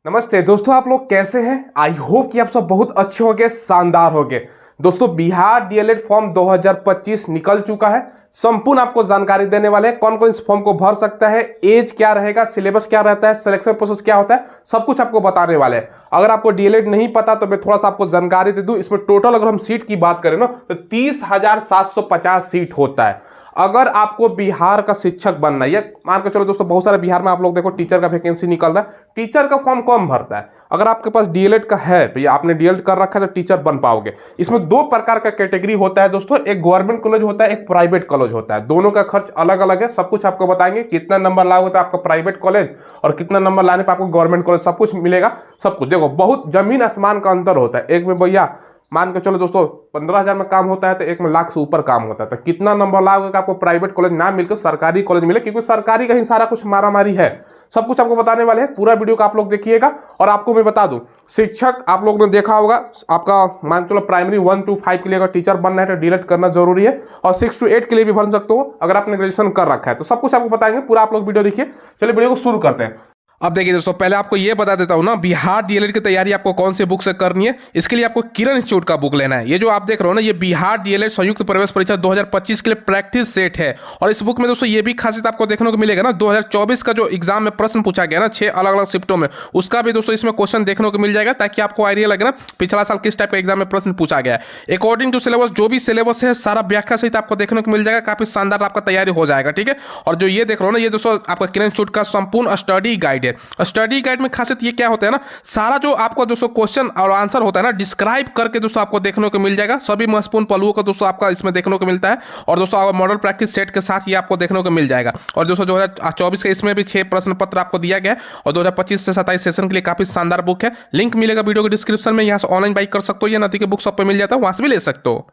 नमस्ते दोस्तों, आप लोग कैसे हैं। आई होप कि आप सब बहुत अच्छे होंगे, शानदार होंगे। दोस्तों, बिहार डीएलएड फॉर्म 2025 निकल चुका है। संपूर्ण आपको जानकारी देने वाले हैं कौन कौन इस फॉर्म को भर सकता है, एज क्या रहेगा, सिलेबस क्या रहता है, सिलेक्शन प्रोसेस क्या होता है, सब कुछ आपको बताने वाले हैं। अगर आपको डीएलएड नहीं पता तो मैं थोड़ा सा आपको जानकारी दे दूं। इसमें टोटल अगर हम सीट की बात करें ना तो 30,750 सीट होता है। अगर आपको बिहार का शिक्षक बनना है, मान के चलो दोस्तों, बहुत सारे बिहार में आप लोग देखो टीचर का वैकेंसी निकल रहा है, टीचर का फॉर्म कौन भरता है। अगर आपके पास डीएलएड का है, भैया आपने डीएलएड कर रखा है तो टीचर बन पाओगे। इसमें दो प्रकार का कैटेगरी होता है दोस्तों, एक गवर्नमेंट कॉलेज होता है, एक प्राइवेट कॉलेज होता है। दोनों का खर्च अलग अलग है, सब कुछ आपको बताएंगे। कितना नंबर लाओगे तो आपका प्राइवेट कॉलेज और कितना नंबर लाने पर आपको गवर्नमेंट कॉलेज, सब कुछ मिलेगा। सब कुछ देखो, बहुत जमीन आसमान का अंतर होता है। एक में भैया मान के चलो दोस्तों 15,000 में काम होता है तो एक में लाख से ऊपर काम होता है। तो कितना नंबर लाओगे कि आपको प्राइवेट कॉलेज ना मिलकर सरकारी कॉलेज मिले, क्योंकि सरकारी का ही सारा कुछ मारामारी है। सब कुछ आपको बताने वाले हैं, पूरा वीडियो का आप लोग देखिएगा। और आपको मैं बता दूं, शिक्षक आप लोग ने देखा होगा, आपका मान चलो प्राइमरी 1 to 5 के लिए अगर टीचर बनना है तो डीएलएड करना जरूरी है, और 6 to 8 के लिए भी भर सकते हो अगर आपने ग्रेजुएशन कर रखा है। तो सब कुछ आपको बताएंगे, पूरा आप लोग वीडियो देखिए। चलिए वीडियो को शुरू करते हैं। अब देखिए दोस्तों, पहले आपको यह बता देता हूं ना, बिहार डीएलएड की तैयारी आपको कौन से बुक से करनी है। इसके लिए आपको किरण इंस्टीट्यूट का बुक लेना है। ये जो आप देख रहे हो ना, ये बिहार डीएलएड संयुक्त प्रवेश परीक्षा 2025 के लिए प्रैक्टिस सेट है। और इस बुक में दोस्तों ये भी खासियत आपको देखने को मिलेगा ना, 2024 का जो एग्जाम में प्रश्न पूछा गया ना 6 अलग अलग शिफ्टों में, उसका भी दोस्तों इसमें क्वेश्चन देखने को मिल जाएगा, ताकि आपको आइडिया लगे ना पिछला साल किस टाइप का एग्जाम में प्रश्न पूछा गया है। अकॉर्डिंग टू सिलेबस, जो भी सिलेबस है सारा व्याख्या सहित आपको देखने को मिल जाएगा। काफी शानदार आपका तैयारी हो जाएगा, ठीक है। और जो ये देख रहे हो ना, ये दोस्तों आपका किरण इंस्टीट्यूट का संपूर्ण स्टडी गाइड है। स्टडी गाइड में खासियत ये क्या होता है ना, सारा जो आपको दोस्तों क्वेश्चन और आंसर होता है ना, डिस्क्राइब करके दोस्तों आपको देखने को मिल जाएगा। सभी महत्वपूर्ण पहलुओं को दोस्तों आपका इसमें देखने को मिलता है। और दोस्तों मॉडल प्रैक्टिस सेट के साथ ये आपको देखने को मिल जाएगा। और दोस्तों 2024 के इसमें भी 6 प्रश्न पत्र आपको दिया गया है। और 2025 से 27 सेशन के लिए काफी शानदार बुक है। लिंक मिलेगा वीडियो के डिस्क्रिप्शन में, यहाँ से ऑनलाइन बाई कर सकते हो या नदी के बुक शॉप पर मिल जाता है, वहां से भी ले सकते हो।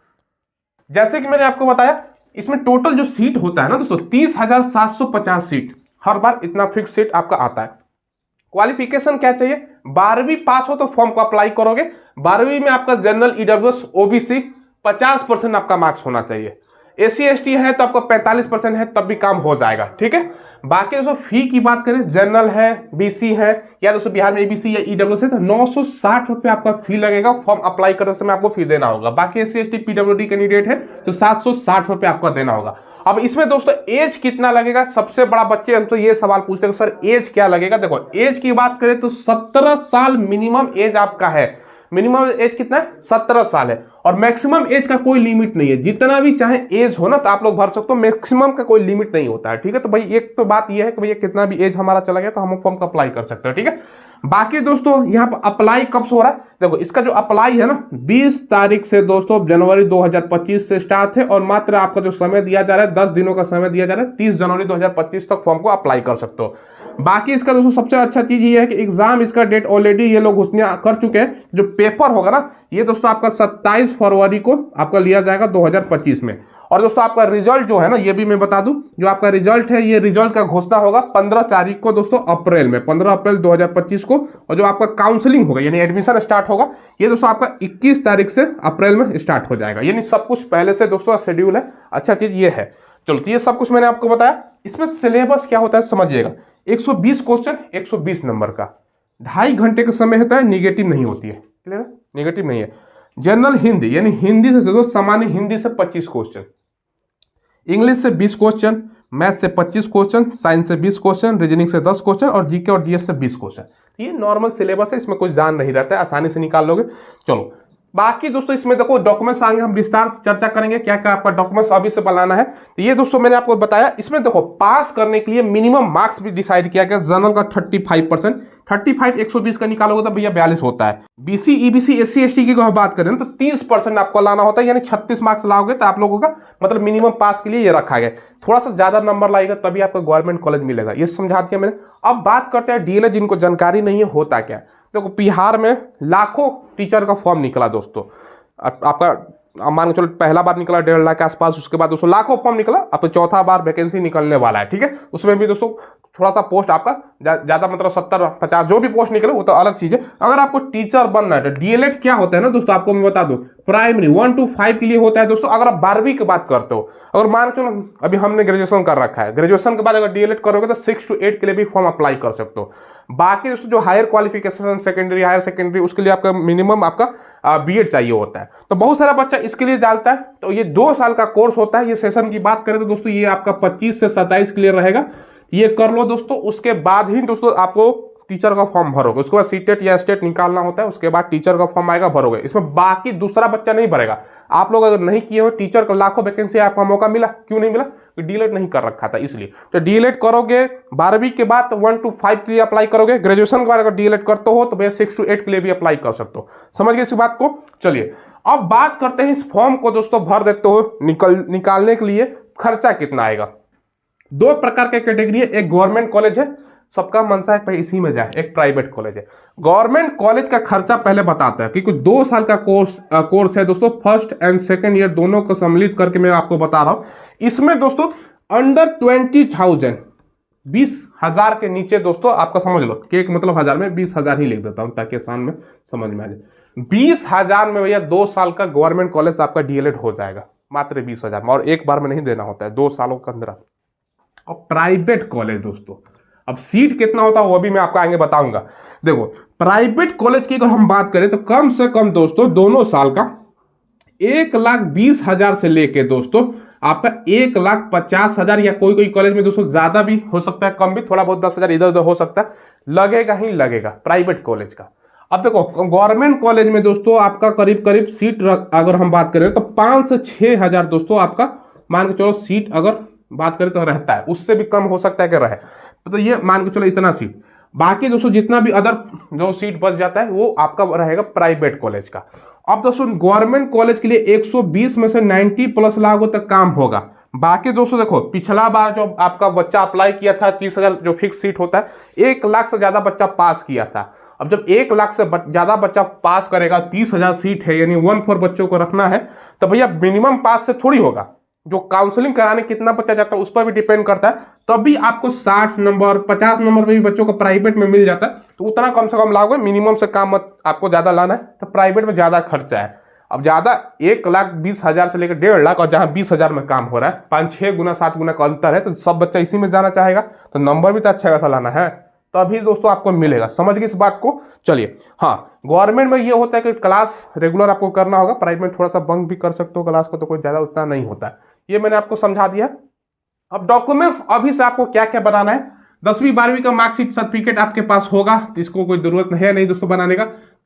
जैसे कि मैंने आपको बताया, इसमें टोटल जो सीट होता है ना दोस्तों, 30,750 सीट। हर बार इतना फिक्स सीट आपका आता है। क्वालिफिकेशन क्या चाहिए, 12वीं पास हो तो फॉर्म को अप्लाई करोगे। 12वीं में आपका जनरल, ईडब्ल्यूएस, ओबीसी 50% आपका मार्क्स होना चाहिए। एससी एसटी है तो आपका 45% है, तब भी काम हो जाएगा, ठीक है। बाकी दोस्तों फी की बात करें, जनरल है, बीसी है, या दोस्तों बिहार में एबीसी या ईडब्ल्यूएस है तो 960 रुपये आपका फी लगेगा। फॉर्म अप्लाई करते समय आपको फी देना होगा। बाकी एससी एसटी पीडब्ल्यूडी कैंडिडेट है तो 760 रुपये आपको देना होगा। अब इसमें दोस्तों एज कितना लगेगा, सबसे बड़ा बच्चे हमसे ये सवाल पूछते हैं सर एज क्या लगेगा। देखो, एज की बात करें तो 17 साल मिनिमम एज आपका है। मिनिमम एज कितना है, 17 साल है। और मैक्सिमम एज का कोई लिमिट नहीं है, जितना भी चाहे एज हो ना तो आप लोग भर सकते हो। मैक्सिमम का कोई लिमिट नहीं होता है, ठीक है। तो भाई एक तो बात ये है कि भैया कितना भी एज हमारा चला गया तो हम फॉर्म का अप्लाई कर सकते हो, ठीक है। बाकी दोस्तों यहाँ पर अप्लाई कब से हो रहा है, देखो इसका जो अप्लाई है ना 20 तारीख से दोस्तों जनवरी 2025 से स्टार्ट है। और मात्र आपका जो समय दिया जा रहा है, 10 दिनों का समय दिया जा रहा है, 30 जनवरी 2025 तक फॉर्म को अप्लाई कर सकते हो। बाकी इसका दोस्तों सबसे अच्छा चीज ये है कि एग्जाम इसका डेट ऑलरेडी ये लोग घोषणा कर चुके हैं। जो पेपर होगा ना ये दोस्तों आपका 27 फरवरी को आपका लिया जाएगा 2025 में। और दोस्तों आपका रिजल्ट जो है ना, ये भी मैं बता दूं, जो आपका रिजल्ट है ये रिजल्ट का घोषणा होगा 15 तारीख को दोस्तों, अप्रैल में, 15 अप्रैल 2025 को। और जो आपका काउंसलिंग होगा यानी एडमिशन स्टार्ट होगा, ये दोस्तों आपका 21 तारीख से अप्रैल में स्टार्ट हो जाएगा। यानी सब कुछ पहले से दोस्तों शेड्यूल है। अच्छा चीज ये है। चलो, तो ये सब कुछ मैंने आपको बताया। इसमें सिलेबस क्या होता है समझिएगा। 120 क्वेश्चन, 120 नंबर का, 2.5 घंटे का समय होता है। निगेटिव नहीं होती है, क्लियर है, निगेटिव नहीं है। जनरल हिंदी यानी हिंदी से दोस्तों सामान्य हिंदी से 25 क्वेश्चन, इंग्लिश से 20 क्वेश्चन, मैथ से 25 क्वेश्चन, साइंस से 20 क्वेश्चन, रीजनिंग से 10 क्वेश्चन और जीके और जीएस से 20 क्वेश्चन। ये नॉर्मल सिलेबस है, इसमें कुछ जान नहीं रहता है, आसानी से निकाल लोगे। चलो, बाकी दोस्तों इसमें देखो डॉक्यूमेंट्स आएंगे, हम विस्तार से चर्चा करेंगे क्या क्या आपका डॉक्यूमेंट्स अभी से बनाना है। तो ये दोस्तों मैंने आपको बताया। इसमें देखो पास करने के लिए मिनिमम मार्क्स भी डिसाइड किया गया। जनरल का 35%, 35 120 का निकालोगे तो भैया 42 होता है। बीसी ईबीसी एससी एसटी की अगर बात करें तो 30% आपको लाना होता है, यानी 36 मार्क्स लाओगे तो आप लोगों का मतलब मिनिमम पास के लिए ये रखा गया। थोड़ा सा ज्यादा नंबर लाएगा तभी आपको गवर्नमेंट कॉलेज मिलेगा, ये समझा दिया मैंने। अब बात करते हैं डीएलएड, जिनको जानकारी नहीं है होता क्या। देखो बिहार में लाखों टीचर का फॉर्म निकला दोस्तों। आपका मान के चलो पहला बार निकला 1.5 लाख के आसपास, उसके बाद दोस्तों लाखों फॉर्म निकला। अब चौथा बार वैकेंसी निकलने वाला है, ठीक है। उसमें भी दोस्तों थोड़ा सा पोस्ट आपका ज्यादा मतलब 70-50 जो भी पोस्ट निकले वो तो अलग चीज है। अगर आपको टीचर बनना है तो डीएलएड क्या होता है ना दोस्तों, आपको मैं बता दूं, प्राइमरी 1 to 5 के लिए होता है दोस्तों। अगर आप 12वीं की बात करते हो, अगर मान के चलो अभी हमने ग्रेजुएशन कर रखा है, ग्रेजुएशन के बाद अगर डीएलएड करोगे तो 6 to 8 के लिए भी फॉर्म अप्लाई कर सकते हो। बाकी दोस्तों जो higher qualification, secondary, higher secondary, उसके लिए आपका मिनिमम आपका बीएड चाहिए होता है। तो बहुत सारा बच्चा इसके लिए डालता है। तो ये 2 साल का कोर्स होता है। ये सेशन की बात करें तो दोस्तों ये आपका 25 से 27 क्लियर रहेगा। ये कर लो दोस्तों, उसके बाद ही दोस्तों आपको टीचर का फॉर्म भरोगे। उसके बाद सीटेट या स्टेट निकालना होता है, उसके बाद टीचर का फॉर्म आएगा, भरोगे। इसमें बाकी दूसरा बच्चा नहीं भरेगा। आप लोग अगर नहीं किए हो टीचर का, लाखों वैकेंसी आपका मौका मिला, क्यों नहीं मिला? डीएलएड नहीं कर रखा था इसलिए। तो डीएलएड करोगे 12वीं के बाद तो 1 to 5 के लिए अप्लाई करोगे। ग्रेजुएशन के बाद अगर डीएलएड करते हो तो भैया 6 to 8 के लिए भी अप्लाई कर सकते हो। समझ गए इस बात को? चलिए अब बात करते हैं इस फॉर्म को दोस्तों भर देते हो निकालने के लिए खर्चा कितना आएगा। 2 प्रकार के कैटेगरी है, एक गवर्नमेंट कॉलेज है, सबका मनसा है भाई इसी में जाए, एक प्राइवेट कॉलेज है। गवर्नमेंट कॉलेज का खर्चा पहले बताता है, क्योंकि 2 साल का कोर्स है दोस्तों। फर्स्ट एंड सेकंड ईयर दोनों को सम्मिलित करके मैं आपको बता रहा हूं। इसमें दोस्तों अंडर 20,000, 20,000 के नीचे दोस्तों आपका समझ लो कि एक मतलब 1000 में 20,000 ही लिख देता हूं ताकि आसान में समझ में आ जाए। 20,000 में भैया 2 साल का गवर्नमेंट कॉलेज आपका डीएलएड हो जाएगा, मात्र 20,000 में, और एक बार में नहीं देना होता है, 2 सालों के अंदर। और प्राइवेट कॉलेज दोस्तों, अब सीट कितना होता है वो भी मैं आपको आगे बताऊंगा। देखो प्राइवेट कॉलेज की अगर हम बात करें तो कम से कम दोस्तों दोनों साल का 1,20,000 से लेके दोस्तों आपका 1,50,000, या कोई कोई कॉलेज में दोस्तों ज्यादा भी हो सकता है, कम भी, थोड़ा बहुत 10,000 इधर उधर हो सकता है, लगेगा ही लगेगा प्राइवेट कॉलेज का। अब देखो गवर्नमेंट कॉलेज में दोस्तों आपका करीब करीब सीट अगर हम बात करें तो 5 से 6,000 दोस्तों आपका मान के चलो सीट अगर बात करें तो रहता है, उससे भी कम हो सकता है कि रहे। तो ये मान के चलो इतना सीट। बाकी दोस्तों जितना भी अदर जो सीट बच जाता है वो आपका रहेगा प्राइवेट कॉलेज का। अब दोस्तों गवर्नमेंट कॉलेज के लिए 120 में से 90 प्लस लागो तक काम होगा। बाकी दोस्तों देखो पिछला बार जो आपका बच्चा अप्लाई किया था 30,000 जो फिक्स सीट होता है, 1 लाख से ज्यादा बच्चा पास किया था। अब जब 1 लाख से ज्यादा बच्चा पास करेगा, 30,000 सीट है यानी 1/4 बच्चों को रखना है, तो भैया मिनिमम पास से थोड़ी होगा। जो काउंसलिंग कराने कितना बच्चा जाता है उस पर भी डिपेंड करता है। तभी आपको 60 नंबर 50 नंबर में भी बच्चों को प्राइवेट में मिल जाता है। तो उतना कम से कम लाओगे, मिनिमम से काम मत आपको ज्यादा लाना है। तो प्राइवेट में ज्यादा खर्चा है। अब ज्यादा 1,20,000 से लेकर 1.5 लाख, और जहां 20,000 में काम हो रहा है, 5-6 गुना 7 गुना का अंतर है, तो सब बच्चा इसी में जाना चाहेगा। तो नंबर भी तो अच्छा खासा लाना है, तभी दोस्तों आपको मिलेगा। समझ गए इस बात को? चलिए हाँ, गवर्नमेंट में ये होता है कि क्लास रेगुलर आपको करना होगा, प्राइवेट में थोड़ा सा बंक भी कर सकते हो क्लास को, तो कोई ज्यादा उतना नहीं होता है। ये मैंने आपको समझा दिया। अब डॉक्यूमेंट्स अभी से आपको क्या क्या बनाना है। 10वीं 12वीं का मार्कशीट सर्टिफिकेट आपके पास होगा, तो इसको कोई जरूरत है नहीं दोस्तों बनाने का।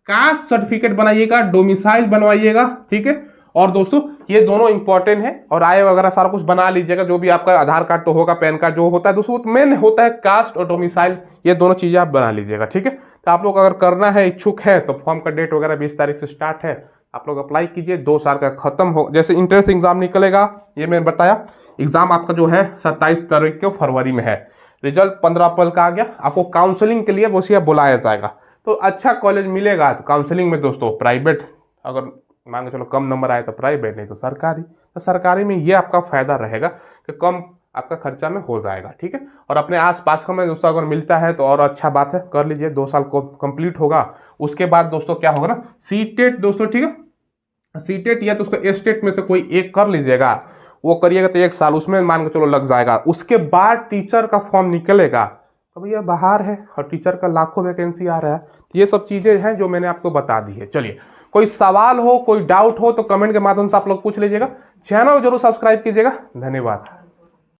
कास्ट सर्टिफिकेट बनाइएगा, डोमिसाइल बनवाइएगा, ठीक है। और दोस्तों ये दोनों इंपॉर्टेंट है, और आय वगैरह सारा कुछ बना लीजिएगा। जो भी आपका आधार कार्ड तो होगा, पैन कार्ड जो होता है दोस्तों, मेन होता है कास्ट और डोमिसाइल, ये दोनों चीजें आप बना लीजिएगा, ठीक है। तो आप लोग अगर करना है, इच्छुक है, तो फॉर्म का डेट वगैरह 20 तारीख से स्टार्ट है, आप लोग अप्लाई कीजिए। 2 साल का खत्म हो, जैसे इंट्रेंस एग्जाम निकलेगा, ये मैंने बताया। एग्जाम आपका जो है 27 तारीख को फरवरी में है। रिजल्ट 15 अप्रैल का आ गया। आपको काउंसलिंग के लिए वैसे बुलाया जाएगा। तो अच्छा कॉलेज मिलेगा तो काउंसलिंग में दोस्तों प्राइवेट, अगर मान के चलो कम नंबर आए तो प्राइवेट, नहीं तो सरकारी। तो सरकारी में ये आपका फायदा रहेगा कि कम आपका खर्चा में हो जाएगा, ठीक है। और अपने आसपास का में दोस्तों अगर मिलता है तो और अच्छा बात है, कर लीजिए। 2 साल को कंप्लीट होगा, उसके बाद दोस्तों क्या होगा ना, सीटेट दोस्तों, ठीक है। सीटेट या दोस्तों एस्टेट में से कोई एक कर लीजिएगा, वो करिएगा तो 1 साल उसमें मान के चलो लग जाएगा। उसके बाद टीचर का फॉर्म निकलेगा, तो भैया बाहर है और टीचर का लाखों वैकेंसी आ रहा है। तो ये सब चीजें हैं जो मैंने आपको बता दी है। चलिए कोई सवाल हो, कोई डाउट हो तो कमेंट के माध्यम से आप लोग पूछ लीजिएगा। चैनल को जरूर सब्सक्राइब कीजिएगा। धन्यवाद।